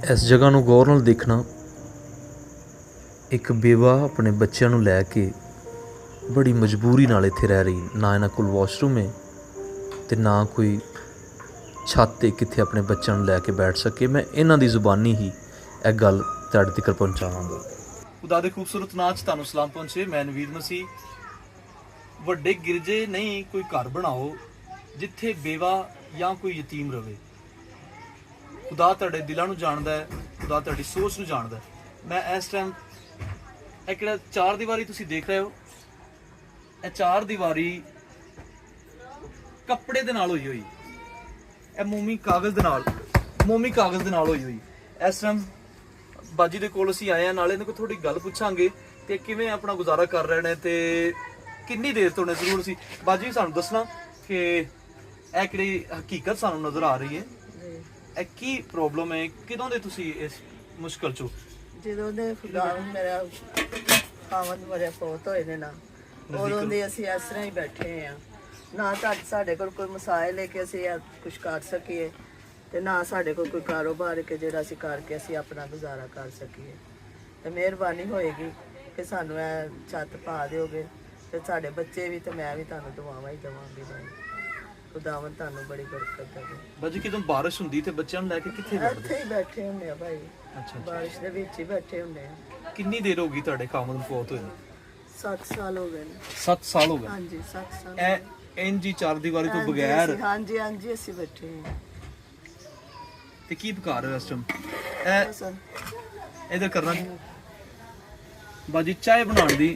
इस जगह नूं गौर नाल देखना। एक बेवा अपने बच्चों नूं लै के बड़ी मजबूरी नाल इत्थे रह रही, ना इन्हां कोल वॉशरूम है ते ना कोई छत ते कित्थे अपने बच्चों नूं लै के बैठ सके। मैं इन्हां दी जुबानी ही यह गल तुहाडे तक पहुँचावांगा। खुदा दे खूबसूरत नाच तुहानूं सलाम पहुँचे। मैं नवीद मसीह। वड्डे गिरजे नहीं कोई घर बनाओ जिथे बेवा या कोई यतीम रवे। खुदा तुहाडे दिलों नूं जाणदा है, खुदा तुहाडी सोच नूं जाणदा है। मैं इस टाइम एक जिहड़ा चार दीवारी तुसीं देख रहे हो, यह चार दीवारी कपड़े दे नाल होई होई, यह मोमी कागज़ दे नाल होई होई। इस टाइम बाजी दे कोल असीं आए हैं, नाले इन्हां कोल थोड़ी गल पुछांगे ते किवें अपना गुजारा कर रहे ने ते किन्नी देर तो ने। जरूर सी बाजी सानूं दसना कि यह किहड़ी हकीकत सानूं नज़र आ रही है, यह की प्रॉब्लम है, किदों दे तुसीं इस मुश्किल चो? ਜਦੋਂ ਦੇ ਖੁਦਾ ਮੇਰਾ ਖਾਵੰਦ ਮਰਿਆ ਫੌਤ ਹੋਏ ਨੇ ਨਾ, ਉਦੋਂ ਦੇ ਅਸੀਂ ਇਸ ਤਰ੍ਹਾਂ ਹੀ ਬੈਠੇ ਆ। ਨਾ ਤਾਂ ਸਾਡੇ ਕੋਲ ਕੋਈ ਮਸਾਇਲ ਹੈ ਕਿ ਅਸੀਂ ਕੁਝ ਕਰ ਸਕੀਏ ਤੇ ਨਾ ਸਾਡੇ ਕੋਲ ਕੋਈ ਕਾਰੋਬਾਰ ਕਿ ਜਿਹੜਾ ਅਸੀਂ ਕਰਕੇ ਅਸੀਂ ਆਪਣਾ ਗੁਜ਼ਾਰਾ ਕਰ ਸਕੀਏ। ਤੇ ਮਿਹਰਬਾਨੀ ਹੋਏਗੀ ਕਿ ਸਾਨੂੰ ਇਹ ਛੱਤ ਪਾ ਦਿਓਗੇ ਤੇ ਸਾਡੇ ਬੱਚੇ ਵੀ ਤੇ ਮੈਂ ਵੀ ਤੁਹਾਨੂੰ ਦੁਆਵਾਂ ਹੀ ਦੇਵਾਂਗੀ। ਭਾਈ ਖੁਦਾਵੰਦ ਤੁਹਾਨੂੰ ਬੜੀ ਬਰਕਤ ਦੇਵੇ। ਬਾਜੀ ਕਿਦੋਂ ਬਾਰਿਸ਼ ਹੁੰਦੀ ਤੇ ਬੱਚਿਆਂ ਨੂੰ ਲੈ ਕੇ ਕਿੱਥੇ ਇੱਥੇ ਹੀ ਬੈਠੇ ਹੁੰਦੇ ਆ ਭਾਈ। ਅੱਛਾ, ਬਾਰਿਸ਼ ਦੇ ਵਿੱਚ ਹੀ ਬੈਠੇ ਹੁੰਦੇ ਆ। ਕਿੰਨੀ ਦੇਰ ਹੋ ਗਈ ਤੁਹਾਡੇ ਖਾਮਦ ਨੂੰ ਫੌਤ ਹੋਏ? 7 ਸਾਲ ਹੋ ਗਏ ਨੇ। 7 ਸਾਲ ਹੋ ਗਏ। ਹਾਂਜੀ 7 ਸਾਲ। ਇਹ ਇੰਜੀ ਚਾਰ ਦੀਵਾਰੀ ਤੋਂ ਬਗੈਰ ਹਾਂਜੀ ਹਾਂਜੀ ਅਸੀਂ ਬੈਠੇ ਹਾਂ। ਤੇ ਕੀ ਪਕਾ ਰਹੇ ਹੋ ਇਸ ਟਾਈਮ? ਇਹ ਇਧਰ ਕਰਨਾ ਬਾਜੀ ਚਾਹ ਬਣਾਉਣ ਦੀ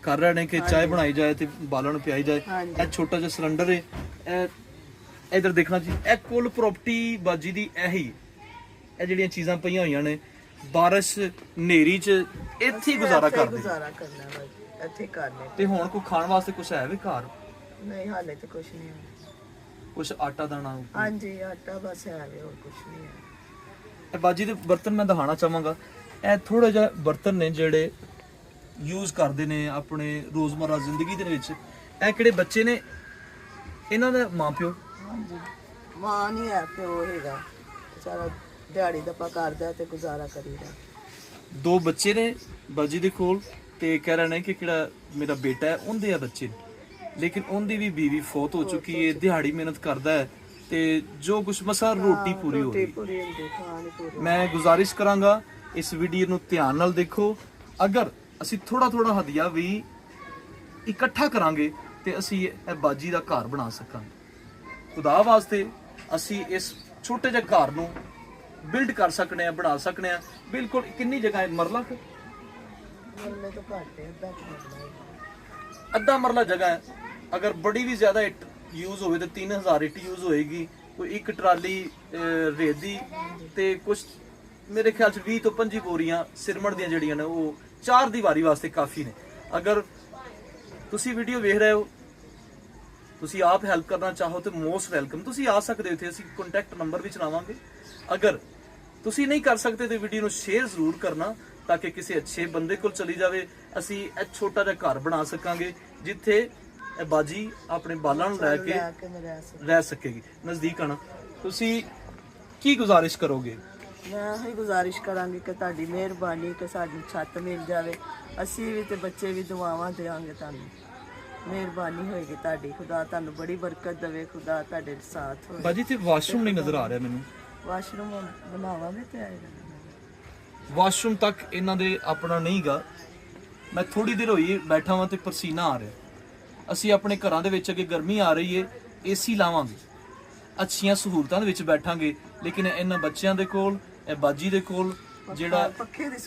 ਕਰ ਰਹੇ ਨੇ ਕਿ ਚਾਹ ਬਣਾਈ ਜਾਏ ਤੇ ਬਾਲਣ ਪਿਆਈ ਜਾਏ। ਇਹ ਛੋਟਾ ਜਿਹਾ ਸਿਲੰਡਰ ਹੈ। ਇਹ ਇਧਰ ਦੇਖਣਾ ਜੀ, ਇਹ ਕੁੱਲ ਪ੍ਰਾਪਰਟੀ ਬਾਜੀ ਦੀ ਇਹੀ। ਇਹ ਜਿਹੜੀਆਂ ਚੀਜ਼ਾਂ ਪਈਆਂ ਹੋਈਆਂ ਨੇ ਬਾਰਿਸ਼ ਹਨੇਰੀ ਚ ਇੱਥੇ ਹੀ ਗੁਜ਼ਾਰਾ ਕਰਦੇ। ਗੁਜ਼ਾਰਾ ਕਰਨਾ ਬਾਈ, ਇੱਥੇ ਕਰਨੇ। ਤੇ ਹੁਣ ਕੋਈ ਖਾਣ ਵਾਸਤੇ ਕੁਝ ਹੈ ਵੀ ਘਰ? ਨਹੀਂ ਹਾਲੇ ਤੇ ਕੁਝ ਨਹੀਂ ਹੈ। ਕੁਝ ਆਟਾ ਦਾਣਾ? ਹਾਂਜੀ ਆਟਾ ਬਸ ਹੈ, ਹੋਰ ਕੁਝ ਨਹੀਂ ਹੈ। ਇਹ ਬਾਜੀ ਦੇ ਬਰਤਨ ਮੈਂ ਦਿਖਾਣਾ ਚਾਹਾਂਗਾ। ਇਹ ਥੋੜਾ ਜਿਹਾ ਬਰਤਨ ਨੇ ਜਿਹੜੇ ਯੂਜ਼ ਕਰਦੇ ਨੇ ਆਪਣੇ ਰੋਜ਼ਮਰਾ ਜ਼ਿੰਦਗੀ ਦੇ ਵਿੱਚ। ਇਹ ਕਿਹੜੇ ਬੱਚੇ ਨੇ ਇਹਨਾਂ ਦਾ ਮਾਂ ਪਿਓ? ਹਾਂਜੀ ਮਾਂ ਨਹੀਂ ਹੈ, ਪਿਓ ਹੈਗਾ। ਸਾਰਾ ਦਿਹਾੜੀ ਦੱਪਾ ਕਰਦਾ ਤੇ ਗੁਜ਼ਾਰਾ ਕਰੀਦਾ। 2 ਬੱਚੇ ਨੇ ਬਾਜੀ ਦੇ ਕੋਲ ਤੇ ਕਹਿ ਰਹੇ ਨੇ ਕਿ ਕਿਹੜਾ ਮੇਰਾ ਬੇਟਾ ਹੈ ਉਹਦੇ ਆ ਬੱਚੇ, ਲੇਕਿਨ ਉਹਦੀ ਵੀ ਬੀਵੀ ਫੌਤ ਹੋ ਚੁੱਕੀ ਹੈ। ਦਿਹਾੜੀ ਮਿਹਨਤ ਕਰਦਾ ਹੈ ਤੇ ਜੋ ਕੁਛ ਮਸਾ ਰੋਟੀ ਪੂਰੀ ਹੋ ਰਹੀ। ਮੈਂ ਗੁਜ਼ਾਰਿਸ਼ ਕਰਾਂਗਾ ਇਸ ਵੀਡੀਓ ਨੂੰ ਧਿਆਨ ਨਾਲ ਦੇਖੋ। ਅਗਰ ਅਸੀਂ ਥੋੜਾ ਥੋੜਾ ਹਦੀਆ ਵੀ ਇਕੱਠਾ ਕਰਾਂਗੇ ਤੇ ਅਸੀਂ ਇਹ ਬਾਜੀ ਦਾ ਘਰ ਬਣਾ ਸਕਾਂਗੇ। ਖੁਦਾ ਵਾਸਤੇ ਅਸੀਂ ਇਸ ਛੋਟੇ ਜਿਹੇ ਘਰ ਨੂੰ ਬਿਲਡ ਕਰ ਸਕਨੇ ਆ, ਬਣਾ ਸਕਨੇ ਆ। ਬਿਲਕੁਲ ਕਿੰਨੀ ਜਗ੍ਹਾ ਹੈ? ਮਰਲਾ ਤੋਂ ਘੱਟ ਹੈ, ਅੱਧਾ ਮਰਲਾ ਜਗ੍ਹਾ ਹੈ। ਅਗਰ ਬੜੀ ਵੀ ਜ਼ਿਆਦਾ ਇੱਟ ਯੂਜ਼ ਹੋਵੇ ਤਾਂ 3000 ਇੱਟ ਯੂਜ਼ ਹੋਏਗੀ। ਕੋਈ ਇੱਕ ਟਰਾਲੀ ਰੇਤ ਦੀ ਤੇ ਕੁਝ ਮੇਰੇ ਖਿਆਲ ਚ 20 ਤੋਂ 25 ਬੋਰੀਆਂ ਸਿਰਮੜ ਦੀਆਂ ਜਿਹੜੀਆਂ ਨੇ ਉਹ 4 ਦੀਵਾਰੀ ਵਾਸਤੇ ਕਾਫੀ ਨੇ। ਅਗਰ ਤੁਸੀਂ ਵੀਡੀਓ ਵੇਖ ਰਹੇ ਹੋ, ਤੁਸੀਂ ਆਪ ਹੈਲਪ ਕਰਨਾ ਚਾਹੋ ਤੇ ਮੋਸਟ ਵੈਲਕਮ। ਤੁਸੀਂ ਆ ਸਕਦੇ ਹੋ ਇੱਥੇ, ਅਸੀਂ ਕੰਟੈਕਟ ਨੰਬਰ ਵੀ ਚਲਾਵਾਂਗੇ। ਅਗਰ ਤੁਸੀਂ ਨਹੀਂ ਕਰ ਸਕਦੇ ਤੇ ਵੀਡੀਓ ਨੂੰ ਸ਼ੇਅਰ ਜ਼ਰੂਰ ਕਰਨਾ ਤਾਂ ਕਿ ਕਿਸੇ ਅੱਛੇ ਬੰਦੇ ਕੋਲ ਚਲੀ ਜਾਵੇ। ਅਸੀਂ ਇਹ ਛੋਟਾ ਜਿਹਾ ਘਰ ਬਣਾ ਸਕਾਂਗੇ ਜਿੱਥੇ ਇਹ ਬਾਜੀ ਆਪਣੇ ਬਾਲਾਂ ਨੂੰ ਲੈ ਕੇ ਰਹਿ ਸਕੇਗੀ। ਨਜ਼ਦੀਕ ਆਣਾ। ਤੁਸੀਂ ਕੀ ਗੁਜ਼ਾਰਿਸ਼ ਕਰੋਗੇ? ਮੈਂ ਹੀ ਗੁਜ਼ਾਰਿਸ਼ ਕਰਾਂਗੀ ਕਿ ਤੁਹਾਡੀ ਮਿਹਰਬਾਨੀ ਕਿ ਸਾਡੀ ਛੱਤ ਮਿਲ ਜਾਵੇ। ਅਸੀਂ ਵੀ ਤੇ ਬੱਚੇ ਵੀ ਦੁਆਵਾਂ ਦੇਵਾਂਗੇ ਤੁਹਾਨੂੰ। ਮਿਹਰਬਾਨੀ ਹੋਏਗੀ ਤੁਹਾਡੀ। ਖੁਦਾ ਤੁਹਾਨੂੰ ਬੜੀ ਬਰਕਤ ਦੇਵੇ। ਖੁਦਾ ਤੁਹਾਡੇ ਸਾਥ ਹੋਵੇ। ਬਾਜੀ ਤੇ ਵਾਸ਼ਰੂਮ ਨਹੀਂ ਨਜ਼ਰ ਆ ਰਿਹਾ ਮੈਨੂੰ। ਵਾਸ਼ਰੂਮ ਬਣਾਵਾਂਗੇ ਤੇ ਆਏਗਾ। ਵਾਸ਼ਰੂਮ ਤੱਕ ਇਹਨਾਂ ਦੇ ਆਪਣਾ ਨਹੀਂਗਾ। ਮੈਂ ਥੋੜੀ ਦੇਰ ਹੋਈ ਬੈਠਾ ਵਾਂ ਤੇ ਪਸੀਨਾ ਆ ਰਿਹਾ। ਅਸੀਂ ਆਪਣੇ ਘਰਾਂ ਦੇ ਵਿੱਚ ਅੱਗੇ ਗਰਮੀ ਆ ਰਹੀ ਏ, ਏਸੀ ਲਾਵਾਂਗੇ, ਅੱਛੀਆਂ ਸਹੂਲਤਾਂ ਦੇ ਵਿੱਚ ਬੈਠਾਂਗੇ, ਲੇਕਿਨ ਇਹਨਾਂ ਬੱਚਿਆਂ ਦੇ ਕੋਲ, ਇਹ ਬਾਜੀ ਦੇ ਕੋਲ ਜਿਹੜਾ ਪੱਖੇ ਦੀ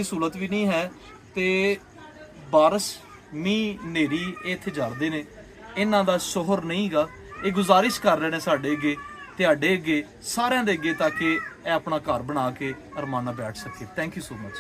ਸਹੂਲਤ ਵੀ ਨਹੀਂ ਹੈ ਤੇ ਬਾਰਿਸ਼ ਮੀਂਹ ਹਨੇਰੀ ਇੱਥੇ ਜਰਦੇ ਨੇ। ਇਹਨਾਂ ਦਾ ਸ਼ੋਹਰ ਨਹੀਂਗਾ। ਇਹ ਗੁਜ਼ਾਰਿਸ਼ ਕਰ ਰਹੇ ਨੇ ਸਾਡੇ ਅੱਗੇ, ਤੁਹਾਡੇ ਅੱਗੇ, ਸਾਰਿਆਂ ਦੇ ਅੱਗੇ, ਤਾਂ ਕਿ ਇਹ ਆਪਣਾ ਘਰ ਬਣਾ ਕੇ ਅਰਮਾਨਾ ਬੈਠ ਸਕੇ। Thank you so much.